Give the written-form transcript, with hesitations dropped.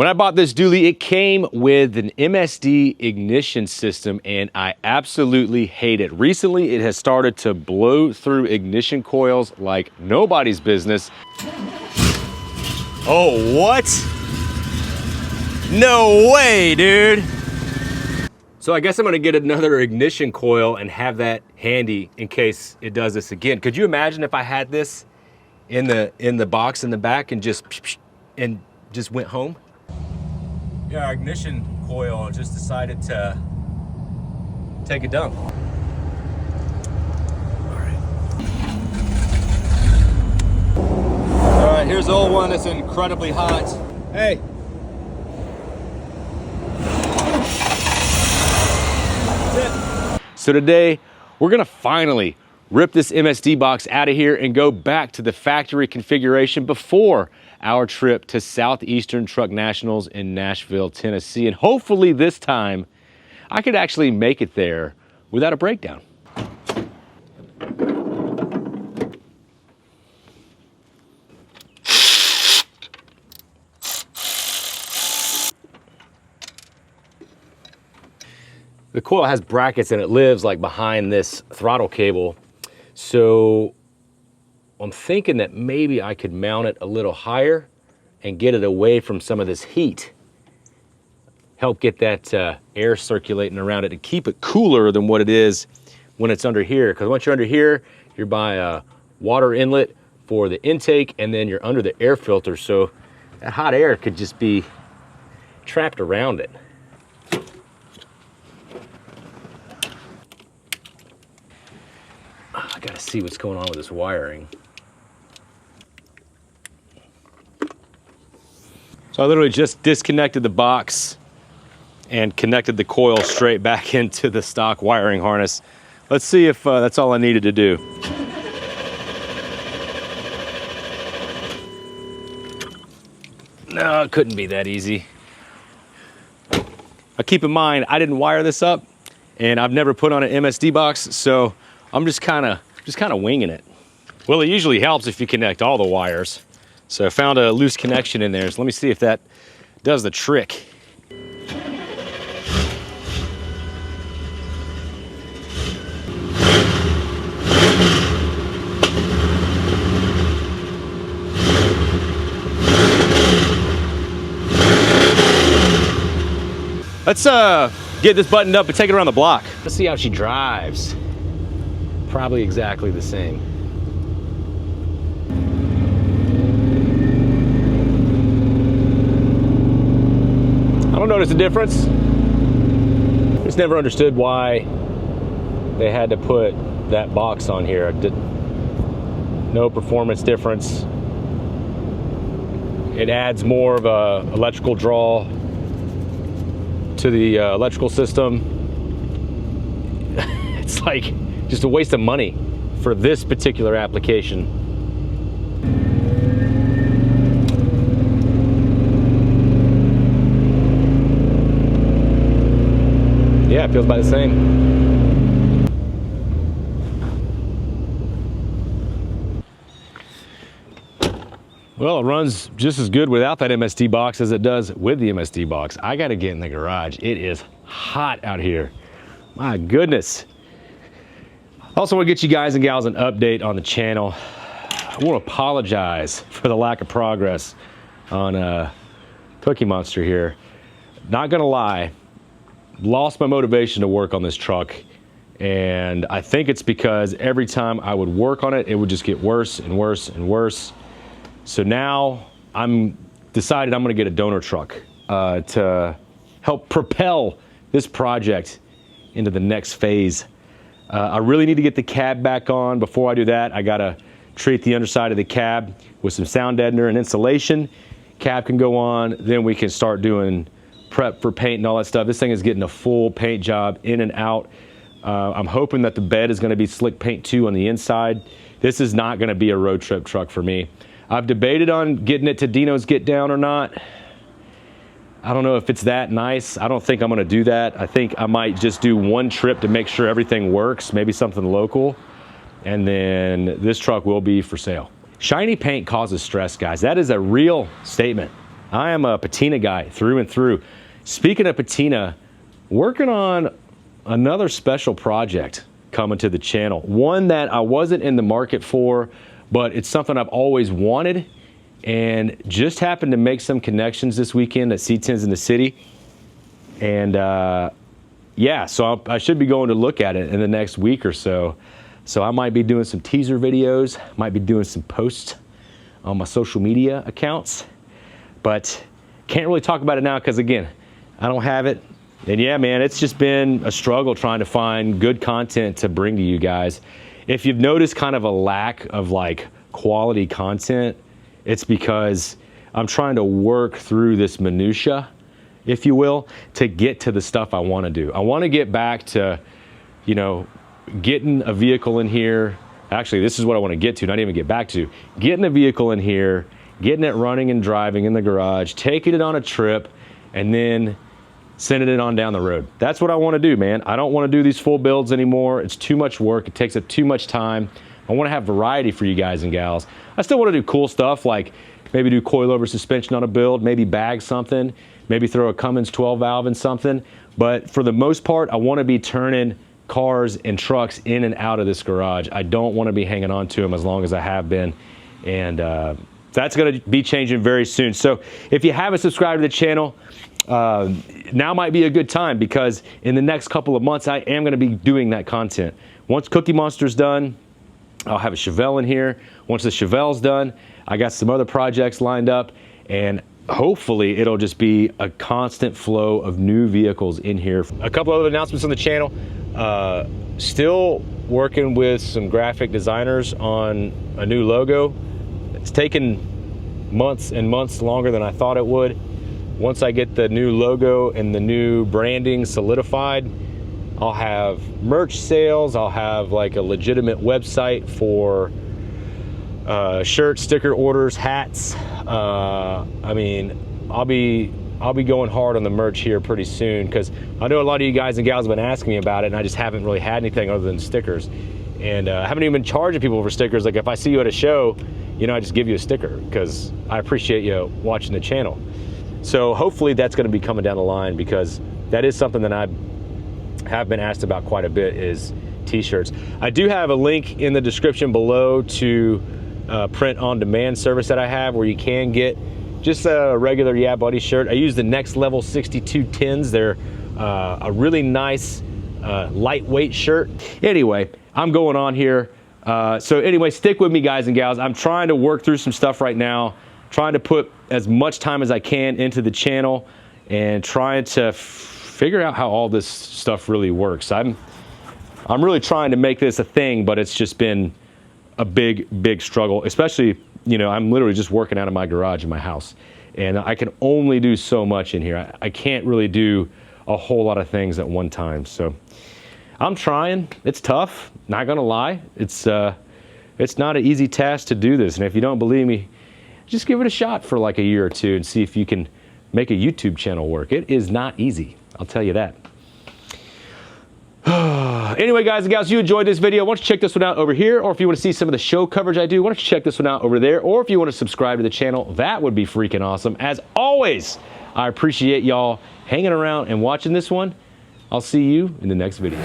When I bought this dually, it came with an MSD ignition system, and I absolutely hate it. Recently, it has started to blow through ignition coils like nobody's business. Oh, what? No way, dude. So I guess I'm gonna get another ignition coil and have that handy in case it does this again. Could you imagine if I had this in the box in the back and just went home? Yeah, our ignition coil just decided to take a dump. All right, here's the old one that's incredibly hot. Hey. That's it. So today, we're gonna finally rip this MSD box out of here and go back to the factory configuration before our trip to Southeastern Truck Nationals in Nashville, Tennessee. And hopefully this time, I could actually make it there without a breakdown. The coil has brackets and it lives like behind this throttle cable. So I'm thinking that maybe I could mount it a little higher and get it away from some of this heat. Help get that air circulating around it to keep it cooler than what it is when it's under here. Because once you're under here, you're by a water inlet for the intake, and then you're under the air filter. So that hot air could just be trapped around it. I gotta see what's going on with this wiring. So I literally just disconnected the box and connected the coil straight back into the stock wiring harness. Let's see if that's all I needed to do. No, it couldn't be that easy. Now keep in mind, I didn't wire this up and I've never put on an MSD box, so I'm just kind of winging it. Well, it usually helps if you connect all the wires. So I found a loose connection in there. So let me see if that does the trick. Let's get this buttoned up and take it around the block. Let's see how she drives. Probably exactly the same. I don't notice a difference. Just never understood why they had to put that box on here. No performance difference. It adds more of a electrical draw to the electrical system. It's like just a waste of money for this particular application. Yeah, it feels about the same. Well, it runs just as good without that MSD box as it does with the MSD box. I gotta get in the garage. It is hot out here. My goodness. Also want to get you guys and gals an update on the channel. I want to apologize for the lack of progress on Cookie Monster here. Not gonna lie, lost my motivation to work on this truck, and I think it's because every time I would work on it, it would just get worse and worse and worse. So now I'm decided I'm gonna get a donor truck to help propel this project into the next phase. I really need to get the cab back on. Before I do that, I gotta treat the underside of the cab with some sound deadener and insulation. Cab can go on, then we can start doing prep for paint and all that stuff. This thing is getting a full paint job in and out. I'm hoping that the bed is gonna be slick paint too on the inside. This is not gonna be a road trip truck for me. I've debated on getting it to Dino's Get Down or not. I don't know if it's that nice. I don't think I'm gonna do that. I think I might just do one trip to make sure everything works, maybe something local, and then this truck will be for sale. Shiny paint causes stress, guys. That is a real statement. I am a patina guy through and through. Speaking of patina, working on another special project coming to the channel. One that I wasn't in the market for, but it's something I've always wanted, and just happened to make some connections this weekend at C10s in the city. And yeah, so I should be going to look at it in the next week or so. So I might be doing some teaser videos, might be doing some posts on my social media accounts, but can't really talk about it now because, again, I don't have it. And yeah, man, it's just been a struggle trying to find good content to bring to you guys. If you've noticed kind of a lack of like quality content, it's because I'm trying to work through this minutia, if you will, to get to the stuff I want to do. I want to get back to, you know, getting a vehicle in here. Actually, this is what I want to get to, not even get back to. Getting a vehicle in here, getting it running and driving in the garage, taking it on a trip, and then sending it on down the road. That's what I want to do, man. I don't want to do these full builds anymore. It's too much work. It takes up too much time. I want to have variety for you guys and gals. I still want to do cool stuff like maybe do coilover suspension on a build, maybe bag something, maybe throw a Cummins 12 valve in something. But for the most part, I want to be turning cars and trucks in and out of this garage. I don't want to be hanging on to them as long as I have been. And that's going to be changing very soon. So if you haven't subscribed to the channel, now might be a good time, because in the next couple of months, I am going to be doing that content. Once Cookie Monster's done, I'll have a Chevelle in here. Once the Chevelle's done, I got some other projects lined up, and hopefully it'll just be a constant flow of new vehicles in here. A couple other announcements on the channel. Still working with some graphic designers on a new logo. It's taken months and months longer than I thought it would. Once I get the new logo and the new branding solidified, I'll have merch sales. I'll have like a legitimate website for shirts, sticker orders, hats. I mean, I'll be going hard on the merch here pretty soon, because I know a lot of you guys and gals have been asking me about it, and I just haven't really had anything other than stickers. And I haven't even been charging people for stickers. Like if I see you at a show, you know, I just give you a sticker because I appreciate you watching the channel. So hopefully that's going to be coming down the line, because that is something that I have been asked about quite a bit, is t-shirts. I do have a link in the description below to print on demand service that I have, where you can get just a regular Yeah Buddy shirt. I use the Next Level 62 tins. They're a really nice lightweight shirt. Anyway, I'm going on here. So anyway, stick with me, guys and gals. I'm trying to work through some stuff right now, trying to put as much time as I can into the channel, and trying to figure out how all this stuff really works. I'm really trying to make this a thing, but it's just been a big struggle, especially, you know, I'm literally just working out of my garage in my house, and I can only do so much in here. I can't really do a whole lot of things at one time. So I'm trying. It's tough, not gonna lie. It's not an easy task to do this, and if you don't believe me, just give it a shot for like a year or two and see if you can make a YouTube channel work. It is not easy, I'll tell you that. Anyway, guys and gals, if you enjoyed this video, why don't you check this one out over here, or if you want to see some of the show coverage I do, why don't you check this one out over there, or if you want to subscribe to the channel, that would be freaking awesome. As always, I appreciate y'all hanging around and watching this one. I'll see you in the next video.